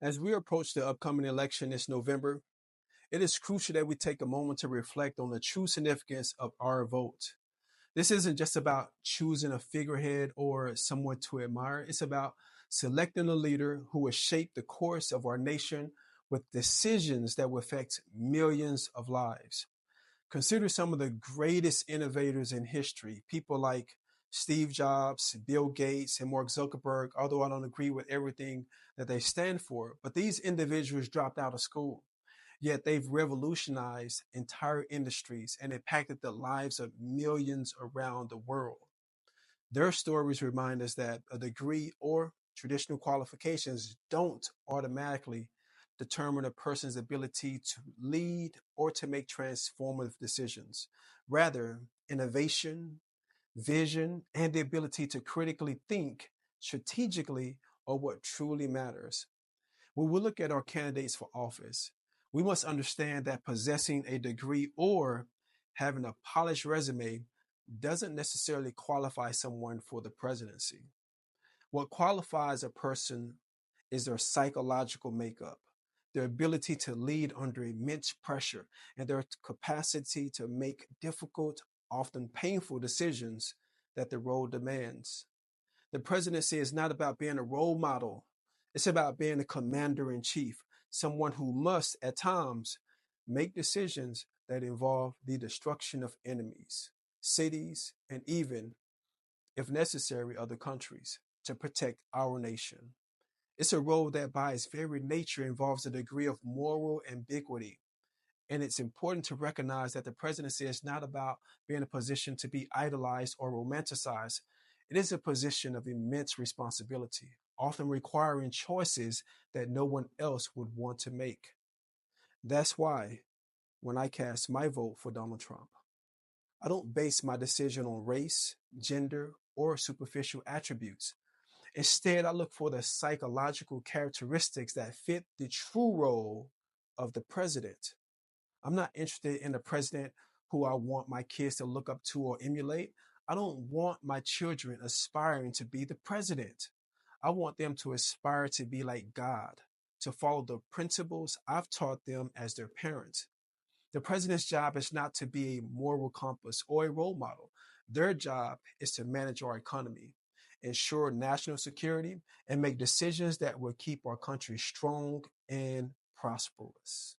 As we approach the upcoming election this November, it is crucial that we take a moment to reflect on the true significance of our vote. This isn't just about choosing a figurehead or someone to admire, it's about selecting a leader who will shape the course of our nation with decisions that will affect millions of lives. Consider some of the greatest innovators in history, people like Steve Jobs, Bill Gates, and Mark Zuckerberg, although I don't agree with everything that they stand for. But these individuals dropped out of school, yet they've revolutionized entire industries and impacted the lives of millions around the world. Their stories remind us that a degree or traditional qualifications don't automatically determine a person's ability to lead or to make transformative decisions. Rather, innovation, vision, and the ability to critically think strategically are what truly matters. When we look at our candidates for office, we must understand that possessing a degree or having a polished resume doesn't necessarily qualify someone for the presidency. What qualifies a person is their psychological makeup, their ability to lead under immense pressure, and their capacity to make difficult, often painful decisions that the role demands. The presidency is not about being a role model, it's about being a commander in chief, someone who must, at times, make decisions that involve the destruction of enemies, cities, and even, if necessary, other countries to protect our nation. It's a role that, by its very nature, involves a degree of moral ambiguity. And it's important to recognize that the presidency is not about being a position to be idolized or romanticized. It is a position of immense responsibility, often requiring choices that no one else would want to make. That's why, when I cast my vote for Donald Trump, I don't base my decision on race, gender, or superficial attributes. Instead, I look for the psychological characteristics that fit the true role of the president. I'm not interested in a president who I want my kids to look up to or emulate. I don't want my children aspiring to be the president. I want them to aspire to be like God, to follow the principles I've taught them as their parents. The president's job is not to be a moral compass or a role model. Their job is to manage our economy, ensure national security, and make decisions that will keep our country strong and prosperous.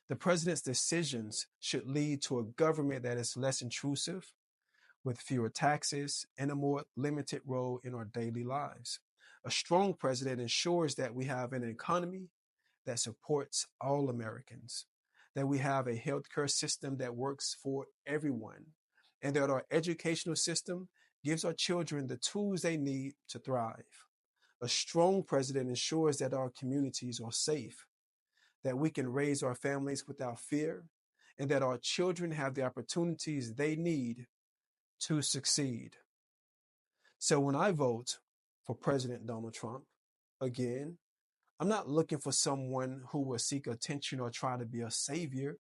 The president's decisions should lead to a government that is less intrusive, with fewer taxes, and a more limited role in our daily lives. A strong president ensures that we have an economy that supports all Americans, that we have a healthcare system that works for everyone, and that our educational system gives our children the tools they need to thrive. A strong president ensures that our communities are safe, that we can raise our families without fear, and that our children have the opportunities they need to succeed. So when I vote for President Donald Trump, again, I'm not looking for someone who will seek attention or try to be a savior.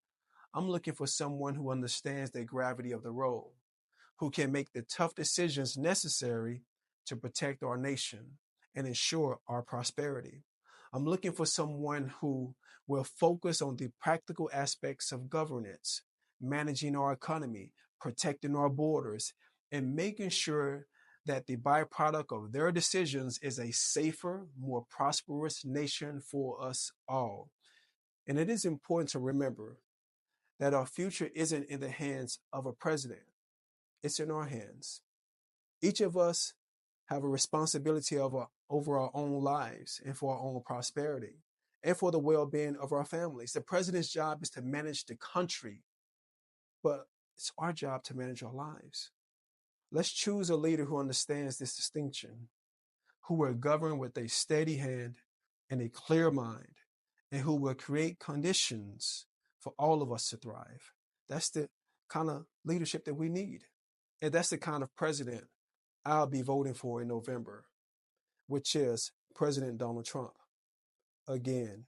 I'm looking for someone who understands the gravity of the role, who can make the tough decisions necessary to protect our nation and ensure our prosperity. I'm looking for someone who will focus on the practical aspects of governance, managing our economy, protecting our borders, and making sure that the byproduct of their decisions is a safer, more prosperous nation for us all. And it is important to remember that our future isn't in the hands of a president, it's in our hands. Each of us have a responsibility over our own lives and for our own prosperity and for the well-being of our families. The president's job is to manage the country, but it's our job to manage our lives. Let's choose a leader who understands this distinction, who will govern with a steady hand and a clear mind, and who will create conditions for all of us to thrive. That's the kind of leadership that we need. And that's the kind of president I'll be voting for in November, which is President Donald Trump. Again,